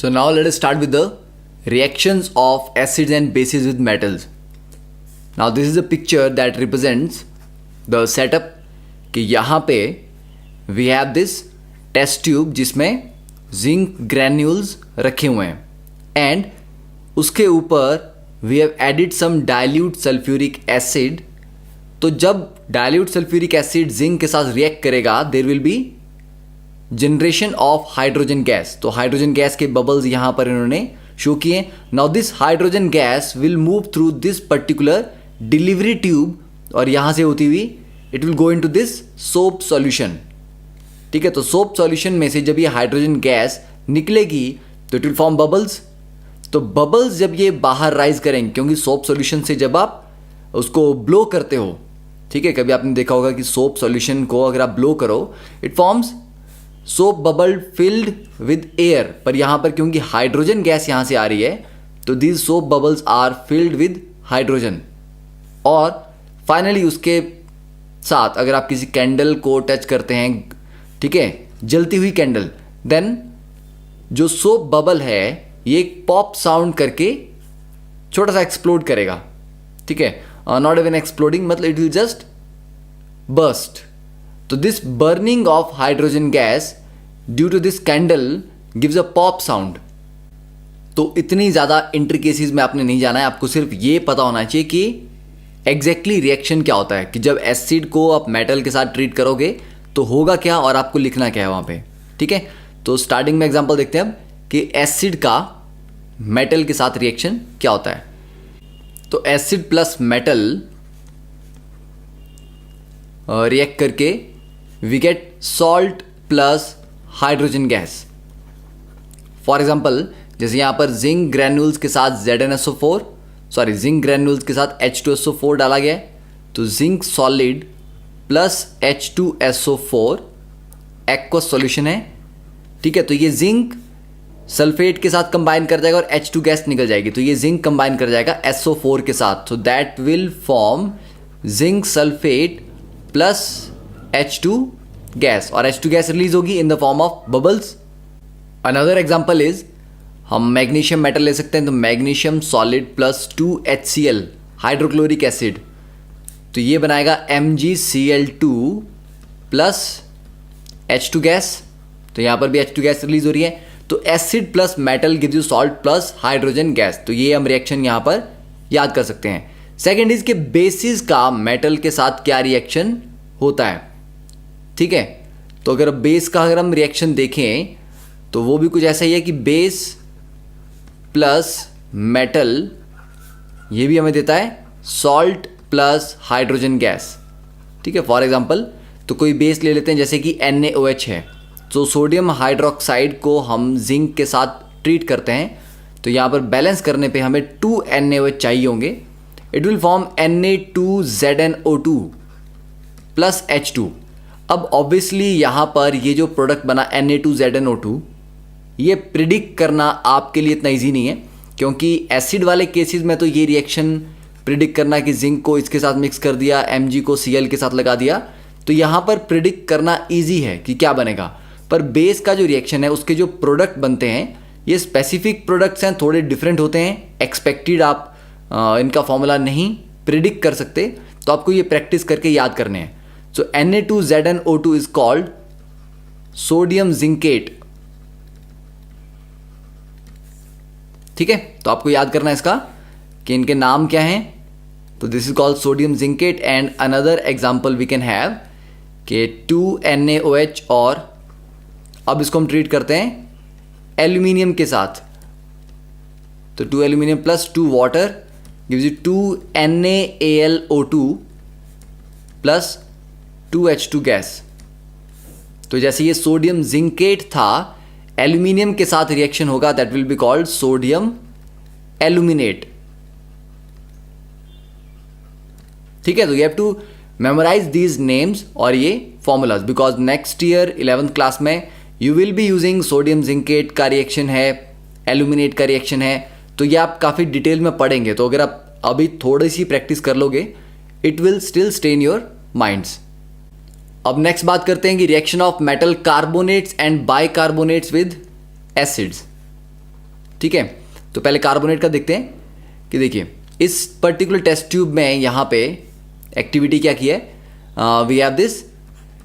So now let us start with the reactions of acids and bases with metals. Now this is a picture that represents the setup कि यहाँ पे we have this test tube जिसमें zinc granules रखे हुए हैं and उसके ऊपर we have added some dilute sulfuric acid. तो जब dilute sulfuric acid zinc के साथ react करेगा there will be generation of hydrogen gas. तो हाइड्रोजन गैस के बबल्स यहां पर इन्होंने शो किए. Now this hydrogen gas will move through this particular delivery tube और यहां से होती हुई it will go into this soap solution. ठीक है, तो सोप सॉल्यूशन में से जब ये हाइड्रोजन गैस निकलेगी तो इट विल फॉर्म बबल्स. तो बबल्स जब ये बाहर राइज करेंगे, क्योंकि सोप सॉल्यूशन से जब आप उसको ब्लो करते हो, ठीक है, कभी आपने देखा होगा कि सोप सॉल्यूशन को अगर आप ब्लो करो it forms soap bubble filled with air. पर यहां पर क्योंकि हाइड्रोजन गैस यहां से आ रही है तो these soap bubbles are filled with hydrogen. और फाइनली उसके साथ अगर आप किसी कैंडल को टच करते हैं, ठीक है, जलती हुई कैंडल, देन जो सोप बबल है ये एक पॉप साउंड करके छोटा सा एक्सप्लोड करेगा. ठीक है, नॉट इवन एक्सप्लोडिंग, मतलब इट विल जस्ट बर्स्ट. तो this burning of hydrogen gas due to this candle gives a pop sound. तो इतनी ज़्यादा इंट्रिकेसीज में आपने नहीं जाना है, आपको सिर्फ ये पता होना चाहिए कि एग्जैक्टली रिएक्शन क्या होता है, कि जब एसिड को आप मेटल के साथ ट्रीट करोगे तो होगा क्या और आपको लिखना क्या है वहाँ पे. ठीक है, तो स्टार्टिंग में एग्जांपल देखते हैं अब कि एसिड का मेटल के साथ रिएक्शन क्या होता है. तो एसिड प्लस मेटल रिएक्ट करके we get salt plus hydrogen gas. For example जैसे यहाँ पर जिंक ग्रैन्यूल्स के साथ जिंक ग्रैन्यूल्स के साथ H2SO4 डाला गया है. तो zinc solid plus H2SO4 aqueous solution है. ठीक है, तो ये जिंक सल्फेट के साथ कंबाइन कर जाएगा और H2 गैस निकल जाएगी. तो ये जिंक कंबाइन कर जाएगा SO4 के साथ. तो that will form zinc sulphate plus H2 gas, और H2 गैस रिलीज होगी in the form of bubbles. Another example is हम मैग्नीशियम मेटल ले सकते हैं. तो magnesium solid plus 2HCl hydrochloric acid, तो ये बनाएगा MgCl2 प्लस H2 गैस. तो यहाँ पर भी H2 गैस रिलीज हो रही है. तो acid plus metal gives you salt plus hydrogen gas. तो ये हम रिएक्शन यहाँ पर याद कर सकते हैं. सेकेंड इज के बेसिस का मेटल के साथ क्या रिएक्शन होता है. ठीक है, तो अगर बेस का अगर हम रिएक्शन देखें तो वो भी कुछ ऐसा ही है कि बेस प्लस मेटल ये भी हमें देता है सॉल्ट प्लस हाइड्रोजन गैस. ठीक है, फॉर एग्जांपल तो कोई बेस ले लेते हैं जैसे कि NaOH है. तो सोडियम हाइड्रोक्साइड को हम जिंक के साथ ट्रीट करते हैं, तो यहाँ पर बैलेंस करने पे हमें 2 NaOH चाहिए होंगे. It will form Na2ZnO2 plus H2. अब ऑब्वियसली यहाँ पर ये जो प्रोडक्ट बना Na2ZnO2 ये प्रिडिक्ट करना आपके लिए इतना ईजी नहीं है, क्योंकि एसिड वाले केसेस में तो ये रिएक्शन प्रिडिक्ट करना कि जिंक को इसके साथ मिक्स कर दिया, Mg को Cl के साथ लगा दिया, तो यहाँ पर प्रिडिक्ट करना ईजी है कि क्या बनेगा. पर बेस का जो रिएक्शन है उसके जो प्रोडक्ट बनते हैं ये स्पेसिफिक प्रोडक्ट्स हैं, थोड़े डिफरेंट होते हैं. एक्सपेक्टेड आप इनका फॉर्मूला नहीं प्रिडिक्ट कर सकते, तो आपको ये प्रैक्टिस करके याद करने हैं. सो Na2ZnO2 is called sodium zincate. ठीक है, तो आपको याद करना है इसका कि इनके नाम क्या हैं. तो this is called sodium zincate. And another example we can have कि 2NaOH, और अब इसको हम ट्रीट करते हैं एल्यूमिनियम के साथ. तो 2 aluminium plus 2 water gives you 2NaAlO2 plus 2H2 gas. तो जैसे ये सोडियम जिंकेट था, एल्यूमिनियम के साथ रिएक्शन होगा, that will be called sodium aluminate. ठीक है, तो you have to memorise these names और ये formulas, because next year 11th class में you will be using sodium zincate का रिएक्शन है, एल्यूमिनेट का रिएक्शन है. तो ये आप काफ़ी डिटेल में पढ़ेंगे. तो अगर आप अभी थोड़ी सी प्रैक्टिस कर लोगे it will still stay in your minds. अब नेक्स्ट बात करते हैं कि reaction of metal carbonates and bicarbonates with acids. ठीक है, तो पहले कार्बोनेट का देखते हैं कि देखिए इस पर्टिकुलर टेस्ट ट्यूब में यहाँ पे एक्टिविटी क्या की है, we have this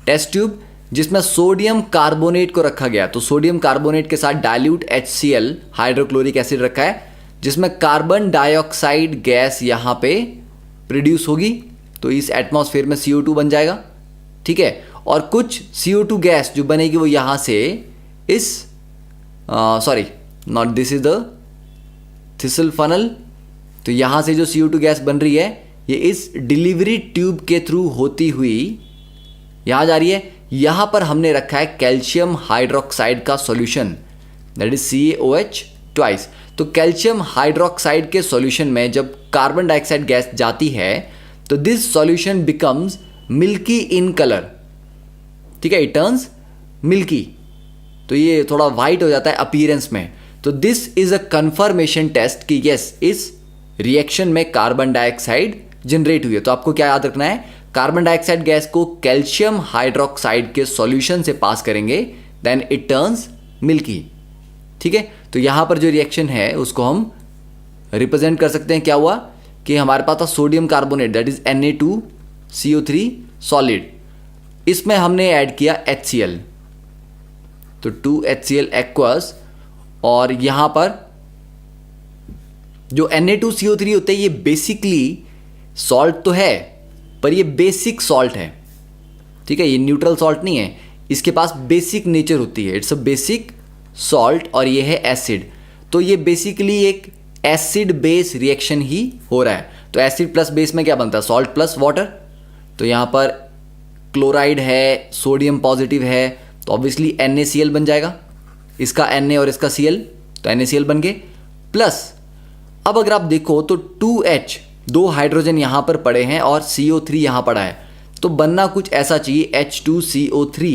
test tube जिसमें सोडियम कार्बोनेट को रखा गया। तो सोडियम कार्बोनेट के साथ डाइल्यूट HCl हाइड्रोक्लोरिक एसिड रखा है, जिसमें कार्बन डाइऑक्साइड गैस यहाँ पे प्रोड्यूस होगी। तो इस एटमॉस्फेयर में CO2 बन जाएगा, ठीक है। और कुछ CO2 गैस जो बनेगी वो यहाँ से इस sorry not this is the thistle funnel. तो यहाँ से जो CO2 गैस बन रही है ये इस डिलीवरी ट्यूब के थ्रू होती हुई यहाँ जा रही है। यहाँ पर हमने रखा है कैल्शियम हाइड्रोक्साइड का solution, that is CaOH twice. तो कैल्शियम हाइड्रोक्साइड के सॉल्यूशन में जब कार्बन डाइऑक्साइड गैस जाती है तो this solution becomes milky in colour, ठीक है, इट टर्न्स मिल्की। तो ये थोड़ा वाइट हो जाता है अपीयरेंस में। तो this is a confirmation test कि यस इस रिएक्शन में कार्बन डाइऑक्साइड जनरेट हुई है। तो आपको क्या याद रखना है, कार्बन डाइऑक्साइड गैस को कैल्शियम हाइड्रोक्साइड के सॉल्यूशन से पास करेंगे देन इट टर्न्स मिल्की, ठीक है। तो यहां पर जो रिएक्शन है उसको हम रिप्रेजेंट कर सकते हैं, क्या हुआ कि हमारे पास था sodium carbonate that is Na2CO3 solid, इसमें हमने ऐड किया HCl, तो 2HCl एक्वस। और यहां पर जो Na2CO3 होते हैं ये बेसिकली सॉल्ट तो है पर ये बेसिक सॉल्ट है, ठीक है, ये न्यूट्रल सॉल्ट नहीं है, इसके पास बेसिक नेचर होती है, इट्स अ बेसिक सॉल्ट। और ये है एसिड, तो ये बेसिकली एक एसिड बेस रिएक्शन ही हो रहा है। तो एसिड प्लस बेस में क्या बनता है, सॉल्ट प्लस वाटर। तो यहाँ पर क्लोराइड है, सोडियम पॉजिटिव है, तो ऑब्वियसली NaCl बन जाएगा, इसका Na और इसका Cl, तो NaCl बन गए। प्लस अब अगर आप देखो तो 2H, 2 हाइड्रोजन यहाँ पर पड़े हैं और CO3 यहाँ पड़ा है, तो बनना कुछ ऐसा चाहिए H2CO3,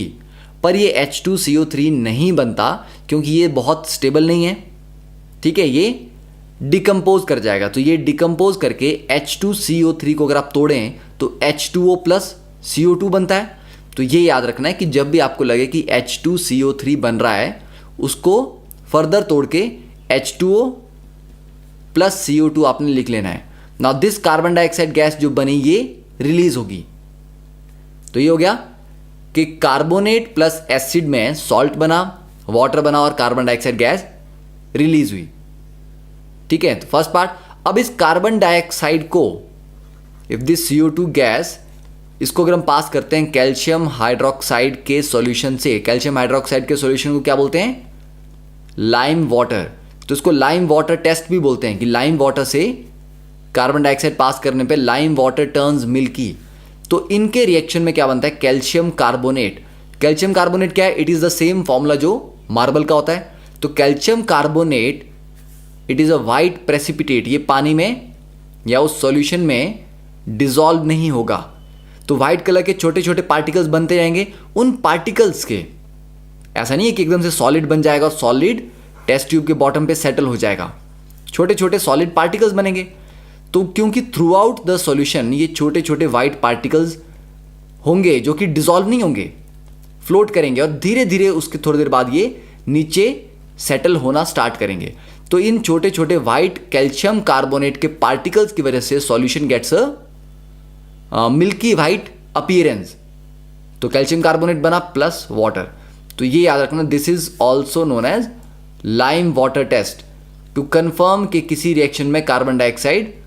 पर ये H2CO3 नहीं बनता क्योंकि ये बहुत स्टेबल नहीं है, ठीक है, ये डिकम्पोज कर जाएगा। तो ये डिकम्पोज करके H2CO3 को अगर आप तोड़ें तो H2O प्लस CO2 बनता है। तो ये याद रखना है कि जब भी आपको लगे कि H2CO3 बन रहा है उसको फर्दर तोड़ के H2O प्लस CO2 आपने लिख लेना है। Now this carbon dioxide gas जो बनी ये रिलीज होगी। तो ये हो गया कि कार्बोनेट प्लस एसिड में सॉल्ट बना, वाटर बना और कार्बन डाइऑक्साइड गैस रिलीज हुई, ठीक है। तो फर्स्ट पार्ट। अब इस कार्बन डाइऑक्साइड को इफ दिस CO2 गैस, इसको अगर हम पास करते हैं कैल्शियम हाइड्रोक्साइड के सॉल्यूशन से, कैल्शियम हाइड्रोक्साइड के सॉल्यूशन को क्या बोलते हैं, लाइम वाटर। तो इसको लाइम वाटर टेस्ट भी बोलते हैं कि लाइम वाटर से कार्बन डाइऑक्साइड पास करने पे लाइम वाटर टर्न्स मिल्की। तो इनके रिएक्शन में क्या बनता है, कैल्शियम कार्बोनेट। कैल्शियम कार्बोनेट क्या है, it is the same formula जो मार्बल का होता है। तो calcium carbonate it is a white precipitate, ये पानी में या उस सॉल्यूशन में डिसॉल्व नहीं होगा। तो व्हाइट कलर के छोटे छोटे पार्टिकल्स बनते जाएंगे। उन पार्टिकल्स के ऐसा नहीं है कि एकदम से सॉलिड बन जाएगा और सॉलिड टेस्ट ट्यूब के बॉटम पे सेटल हो जाएगा, छोटे छोटे सॉलिड पार्टिकल्स बनेंगे। तो क्योंकि थ्रू आउट द सॉल्यूशन ये छोटे छोटे व्हाइट पार्टिकल्स होंगे जो कि डिसॉल्व नहीं होंगे, फ्लोट करेंगे और धीरे धीरे उसके थोड़ी देर बाद ये नीचे सेटल होना स्टार्ट करेंगे। तो इन छोटे छोटे व्हाइट कैल्शियम कार्बोनेट के पार्टिकल्स की वजह से solution gets a milky white appearance. तो कैल्शियम कार्बोनेट बना प्लस वाटर। तो ये याद रखना, this is also known as lime water test to confirm कि किसी रिएक्शन में कार्बन डाइऑक्साइड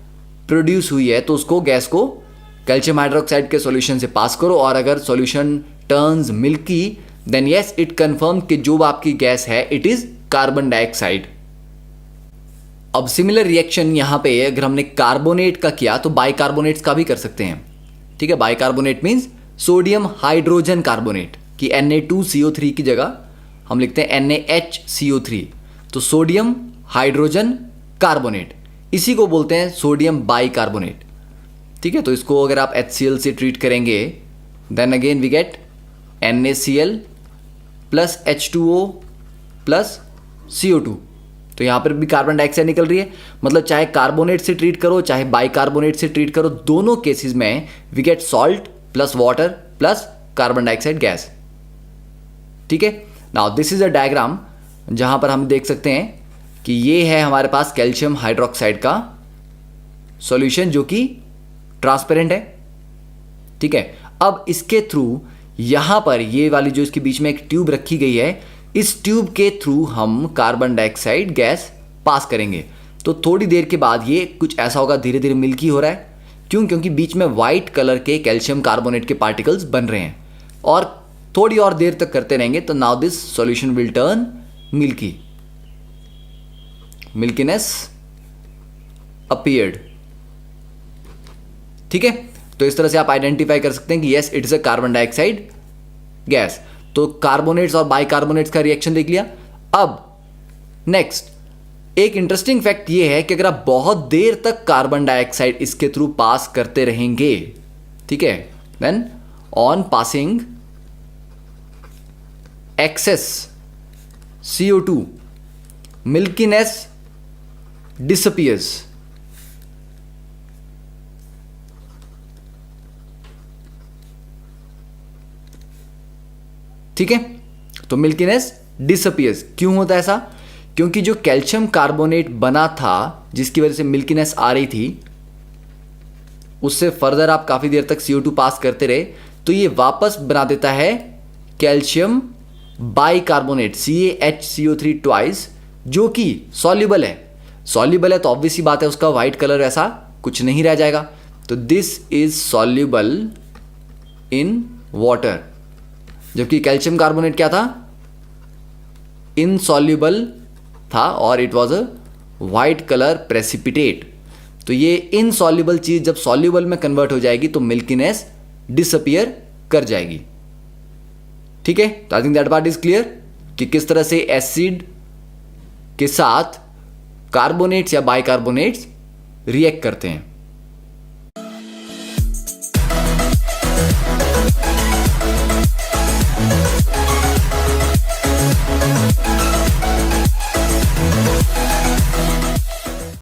प्रोड्यूस हुई है तो उसको गैस को कैल्शियम हाइड्रोक्साइड के सॉल्यूशन से पास करो और अगर solution turns milky then yes it confirm कि जो आपकी गैस है इट इज कार्बन डाइऑक्साइड। अब सिमिलर रिएक्शन यहां पे अगर हमने कार्बोनेट का किया तो बाइकार्बोनेट्स का भी कर सकते हैं, ठीक है। Bicarbonate means sodium hydrogen carbonate कि Na2CO3 की जगह हम लिखते हैं NaHCO3। तो सोडियम हाइड्रोजन कार्बोनेट, इसी को बोलते हैं सोडियम बाइकार्बोनेट, ठीक है। तो इसको अगर आप HCl से ट्रीट करेंगे then again we get NaCl plus H2O plus CO2। तो यहां पर भी कार्बन डाइऑक्साइड निकल रही है, मतलब चाहे कार्बोनेट से ट्रीट करो चाहे बाइकार्बोनेट से ट्रीट करो, दोनों केसेस में we get salt plus water plus carbon dioxide gas, ठीक है। Now this is a diagram जहां पर हम देख सकते हैं कि ये है हमारे पास कैल्शियम हाइड्रोक्साइड का सॉल्यूशन जो कि ट्रांसपेरेंट है, ठीक है। अब इसके थ्रू यहां पर ये वाली जो इसके बीच में एक ट्यूब रखी गई है, इस ट्यूब के थ्रू हम कार्बन डाइऑक्साइड गैस पास करेंगे। तो थोड़ी देर के बाद ये कुछ ऐसा होगा, धीरे धीरे मिल्की हो रहा है। क्यों? क्योंकि बीच में वाइट कलर के कैल्शियम कार्बोनेट के पार्टिकल्स बन रहे हैं, और थोड़ी और देर तक करते रहेंगे तो now this solution will turn milky, milkiness appeared, ठीक है। तो इस तरह से आप आइडेंटिफाई कर सकते हैं कि yes it is a carbon dioxide gas. तो कार्बोनेट्स और बाइकार्बोनेट्स का रिएक्शन देख लिया। अब नेक्स्ट एक इंटरेस्टिंग फैक्ट ये है कि अगर आप बहुत देर तक कार्बन डाइऑक्साइड इसके थ्रू पास करते रहेंगे, ठीक है, then on passing excess CO2 milkiness disappears. ठीक है, तो मिल्कीनेस डिसअपियर्स। क्यों होता है ऐसा? क्योंकि जो कैल्शियम कार्बोनेट बना था जिसकी वजह से मिल्कीनेस आ रही थी, उससे फर्दर आप काफी देर तक CO2 पास करते रहे तो ये वापस बना देता है कैल्शियम बाइकार्बोनेट CaHCO3 ट्वाइस, जो कि सॉल्युबल है। सॉल्युबल है तो ऑब्वियस ही बात है उसका व्हाइट कलर ऐसा कुछ नहीं रह जाएगा। तो this is soluble in water, जबकि कैल्शियम कार्बोनेट क्या था? इनसॉल्युबल था और it was a white colour precipitate. तो ये इनसॉल्युबल चीज जब सॉल्युबल में कन्वर्ट हो जाएगी तो मिल्कीनेस डिसअपियर कर जाएगी, ठीक है। तो I think that part is clear कि किस तरह से एसिड के साथ कार्बोनेट्स या बाइकार्बोनेट्स रिएक्ट करते हैं।